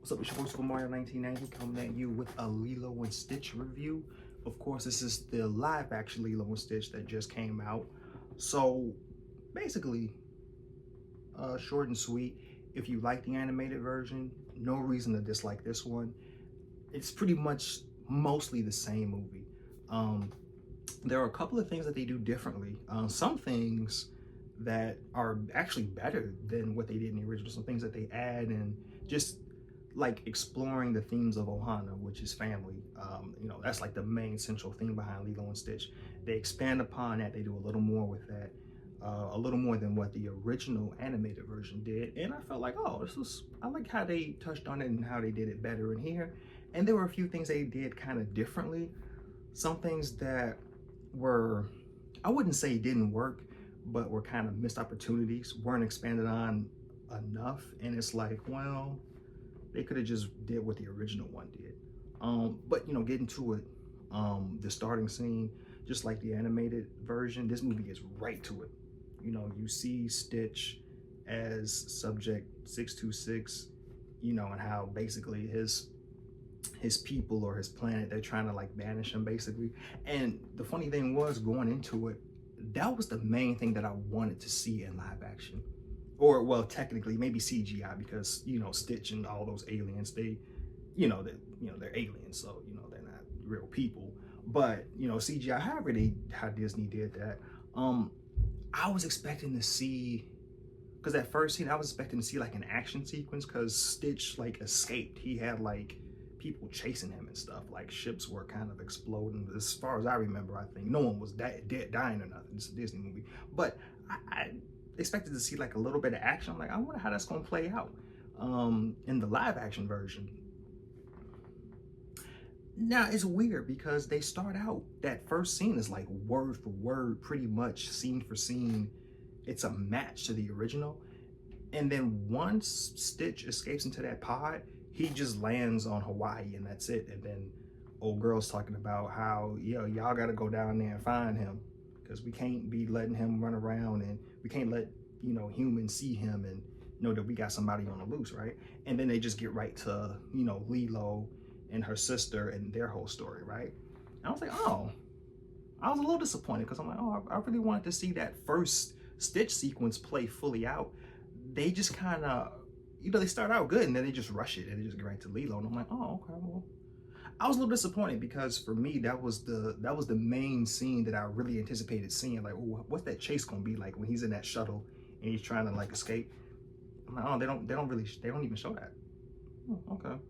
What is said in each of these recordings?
What's up, it's your boy Super Mario 1990 coming at you with a Lilo and Stitch review. Of course, this is the live action Lilo and Stitch that just came out. So basically, short and sweet. If you like the animated version, no reason to dislike this one. It's pretty much mostly the same movie. There are a couple of things that they do differently. Some things that are actually better than what they did in the original. Some things that they add and just like exploring the themes of Ohana, which is family. That's like the main central theme behind Lilo and Stitch. They expand upon that. They do a little more with that, a little more than what the original animated version did. And I felt like, oh, I like how they touched on it and how they did it better in here. And there were a few things they did kind of differently. Some things that were, I wouldn't say didn't work, but were kind of missed opportunities, weren't expanded on enough. And it's like, well, they could have just did what the original one did. But getting to it, the starting scene, just like the animated version, this movie gets right to it. You see Stitch as subject 626, and how basically his people or his planet, they're trying to like banish him basically. And the funny thing was, going into it, that was the main thing that I wanted to see in live action. Or, well, technically maybe CGI, because Stitch and all those aliens, they're aliens, so they're not real people. But CGI, how Disney did that. I was expecting to see, because that first scene I was expecting to see like an action sequence, because Stitch like escaped. He had like people chasing him and stuff, like ships were kind of exploding. As far as I remember, I think no one was dead, dying or nothing. It's a Disney movie, but I expected to see like a little bit of action. I'm like, I wonder how that's gonna play out in the live action version. Now it's weird because they start out, that first scene is like word for word, pretty much scene for scene. It's a match to the original. And then once Stitch escapes into that pod, he just lands on Hawaii and that's it. And then old girl's talking about how, y'all gotta go down there and find him, because we can't be letting him run around, and we can't let humans see him and know that we got somebody on the loose, right? And then they just get right to Lilo and her sister and their whole story, right? And I was like, oh, I was a little disappointed, because I'm like, oh, I really wanted to see that first Stitch sequence play fully out. They just kind of, they start out good and then they just rush it and they just get right to Lilo, and I'm like, oh, okay, well. I was a little disappointed, because for me that was the main scene that I really anticipated seeing. Like, oh, what's that chase gonna be like when he's in that shuttle and he's trying to like escape? I'm like, oh, they don't even show that. Oh, okay.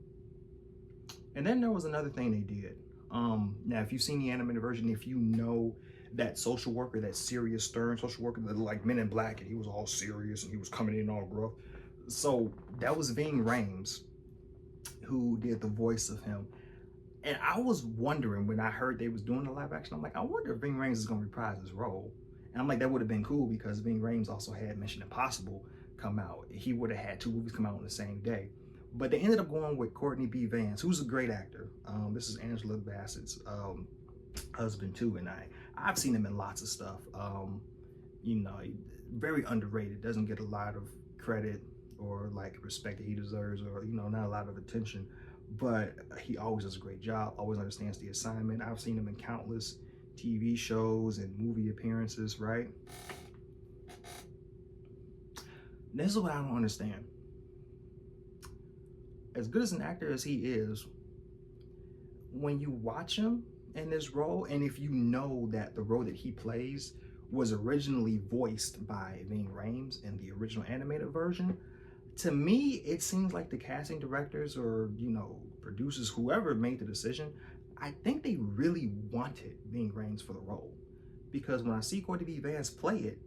And then there was another thing they did. Now if you've seen the animated version, if you know that social worker, that serious, stern social worker that like Men in Black, and he was all serious and he was coming in all gruff. So that was Ving Rhames who did the voice of him. And I was wondering, when I heard they was doing the live action, I'm like, I wonder if Ving Rhames is gonna reprise his role. And I'm like, that would have been cool, because Ving Rhames also had Mission Impossible come out. He would have had 2 movies come out on the same day. But they ended up going with Courtney B. Vance, who's a great actor. This is Angela Bassett's husband too, and I've seen him in lots of stuff. Very underrated, doesn't get a lot of credit or like respect that he deserves, or not a lot of attention. But he always does a great job, always understands the assignment. I've seen him in countless TV shows and movie appearances, right? This is what I don't understand. As good as an actor as he is, when you watch him in this role, and if you know that the role that he plays was originally voiced by Ving Rhames in the original animated version, to me, it seems like the casting directors or, producers, whoever made the decision, I think they really wanted Ving Rhames for the role. Because when I see Courtney B. Vance play it,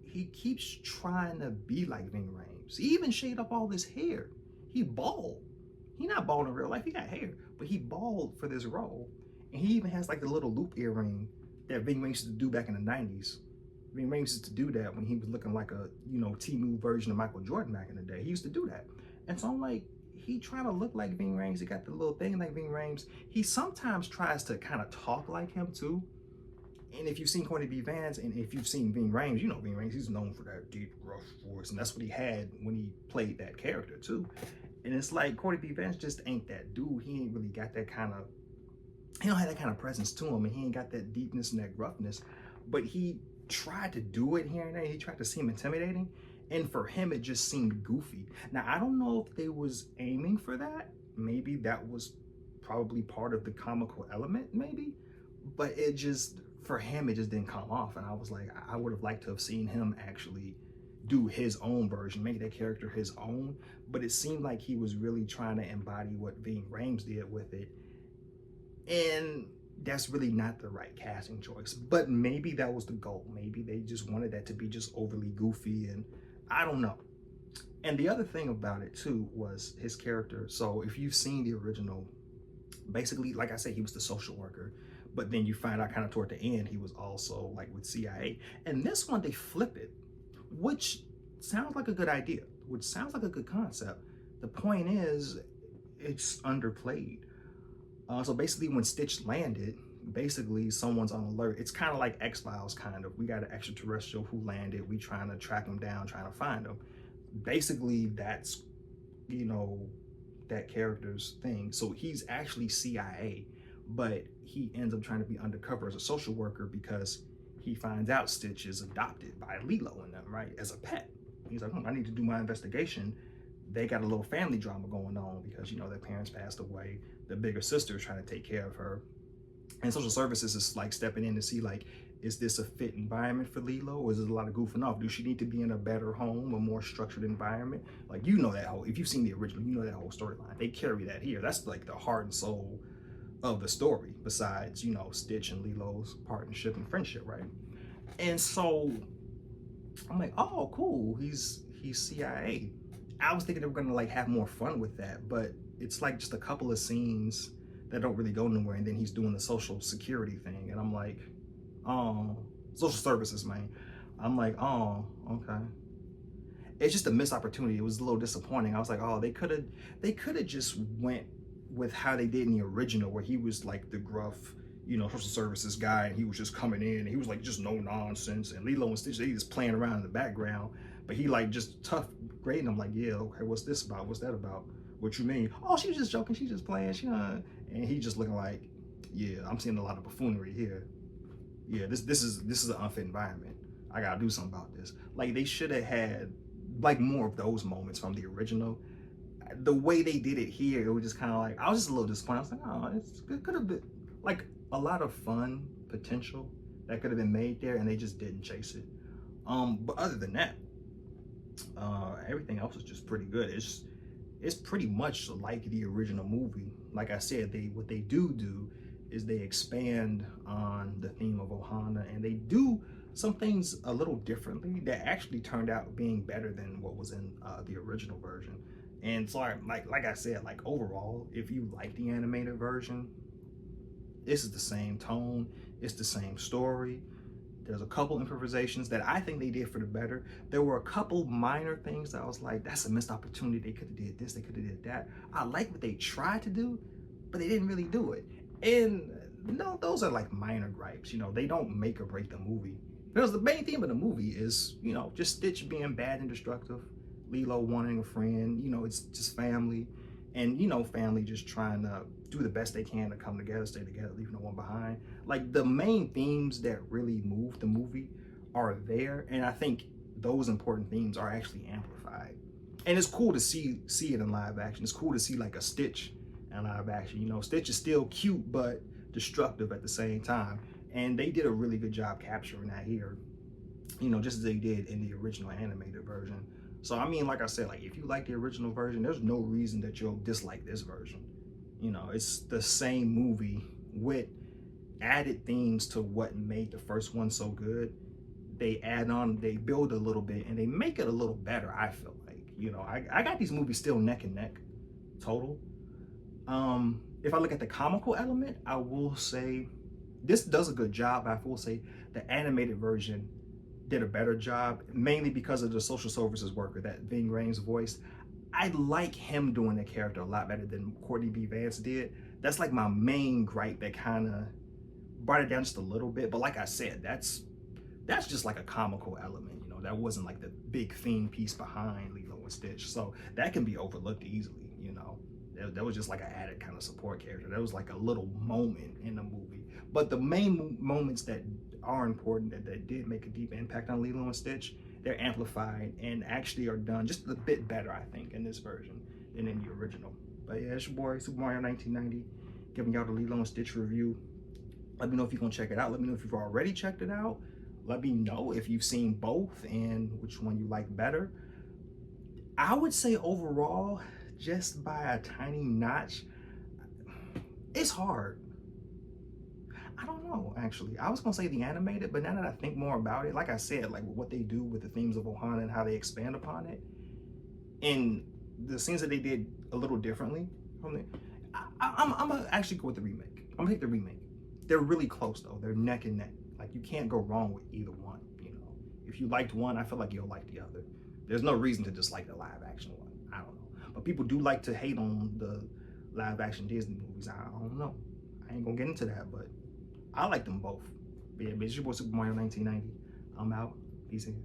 he keeps trying to be like Ving Rhames. He even shaved up all his hair. He bald. He not bald in real life, he got hair, but he bald for this role. And he even has like the little loop earring that Ving Rhames used to do back in the 90s. Ving Rhames used to do that when he was looking like a, T-Move version of Michael Jordan back in the day. He used to do that. And so I'm like, he trying to look like Ving Rhames. He got the little thing like Ving Rhames. He sometimes tries to kind of talk like him too. And if you've seen Courtney B. Vance, and if you've seen Ving Rhames, Ving Rhames, he's known for that deep, rough voice. And that's what he had when he played that character too. And it's like Cordy B. Vance just ain't that dude. He ain't really got that kind of, he don't have that kind of presence to him, and he ain't got that deepness and that gruffness. But he tried to do it here and there. He tried to seem intimidating, and for him, it just seemed goofy. Now, I don't know if they was aiming for that. Maybe that was probably part of the comical element, maybe. But it just, for him, it just didn't come off. And I was like, I would have liked to have seen him actually do his own version, make that character his own. But it seemed like he was really trying to embody what Ving Rhames did with it. And that's really not the right casting choice. But maybe that was the goal. Maybe they just wanted that to be just overly goofy, and I don't know. And the other thing about it too was his character. So if you've seen the original, basically, like I said, he was the social worker, but then you find out kind of toward the end, he was also like with CIA. And this one, they flip it, which sounds like a good idea, which sounds like a good concept. The point is, it's underplayed. So basically when Stitch landed, basically someone's on alert. It's kind of like X-Files, kind of. We got an extraterrestrial who landed. We trying to track him down, trying to find him. Basically, that's, you know, that character's thing. So he's actually CIA, but he ends up trying to be undercover as a social worker because he finds out Stitch is adopted by Lilo and them, right, as a pet. He's like, I need to do my investigation. They got a little family drama going on because, you know, their parents passed away. The bigger sister is trying to take care of her. And social services is like stepping in to see, like, is this a fit environment for Lilo, or is it a lot of goofing off? Do she need to be in a better home, a more structured environment? Like, you know that whole, if you've seen the original, you know that whole storyline. They carry that here. That's like the heart and soul of the story, besides, you know, Stitch and Lilo's partnership and friendship, right? And so I'm like, oh, cool, he's CIA. I was thinking they were gonna like have more fun with that, but it's like just a couple of scenes that don't really go nowhere, and then he's doing the social security thing, and I'm like, oh, social services, man. I'm like, oh, okay. It's just a missed opportunity. It was a little disappointing. I was like, oh, they could have just went with how they did in the original, where he was like the gruff, you know, social services guy, and he was just coming in, and he was like just no nonsense, and Lilo and Stitch, they just playing around in the background, but he like just tough grading. I'm like, yeah, okay, what's this about? What's that about? What you mean? Oh, she was just joking, she's just playing, and he just looking like, yeah, I'm seeing a lot of buffoonery here. Yeah, this is an unfit environment. I gotta do something about this. Like, they should have had like more of those moments from the original. The way they did it here, it was just kind of like, I was just a little disappointed. I was like, oh, it could have been like a lot of fun potential that could have been made there, and they just didn't chase it. But other than that, everything else is just pretty good. It's pretty much like the original movie. Like I said, what they do is they expand on the theme of Ohana, and they do some things a little differently that actually turned out being better than what was in the original version. And so, like I said, like overall, if you like the animated version, this is the same tone, it's the same story. There's a couple improvisations that I think they did for the better. There were a couple minor things that I was like, that's a missed opportunity. They could have did this, they could have did that. I like what they tried to do, but they didn't really do it. And no, those are like minor gripes. You know, they don't make or break the movie. Because the main theme of the movie is, you know, just Stitch being bad and destructive, Lilo wanting a friend, you know, it's just family. And, you know, family just trying to do the best they can to come together, stay together, leave no one behind. Like, the main themes that really move the movie are there. And I think those important themes are actually amplified. And it's cool to see it in live action. It's cool to see like a Stitch in live action. You know, Stitch is still cute, but destructive at the same time. And they did a really good job capturing that here, you know, just as they did in the original animated version. So, I mean, like I said, like, if you like the original version, there's no reason that you'll dislike this version. You know, it's the same movie with added themes to what made the first one so good. They add on, they build a little bit, and they make it a little better, I feel like. You know, I got these movies still neck and neck, total. If I look at the comical element, I will say this does a good job. I will say the animated version did a better job, mainly because of the social services worker that Ving Rhames voiced. I like him doing the character a lot better than Cordy B. Vance did. That's like my main gripe that kind of brought it down just a little bit. But like I said, that's just like a comical element. You know, that wasn't like the big theme piece behind Lilo and Stitch. So that can be overlooked easily. That was just like an added kind of support character. That was like a little moment in the movie. But the main moments that are important, that did make a deep impact on Lilo and Stitch, they're amplified and actually are done just a bit better, I think, in this version than in the original. But yeah, it's your boy, Super Mario 1990, giving y'all the Lilo and Stitch review. Let me know if you're gonna check it out. Let me know if you've already checked it out. Let me know if you've seen both and which one you like better. I would say overall, just by a tiny notch, it's hard. I don't know, actually. I was gonna say the animated, but now that I think more about it, like I said, like what they do with the themes of Ohana and how they expand upon it, and the scenes that they did a little differently from the, I'm gonna actually go with the remake. I'm gonna take the remake. They're really close though. They're neck and neck. Like you can't go wrong with either one. You know, if you liked one, I feel like you'll like the other. There's no reason to dislike the live action one. I don't know, but people do like to hate on the live action Disney movies. I don't know. I ain't gonna get into that, but I like them both. But yeah, but it's your boy Super Mario 1990. I'm out. Peace in.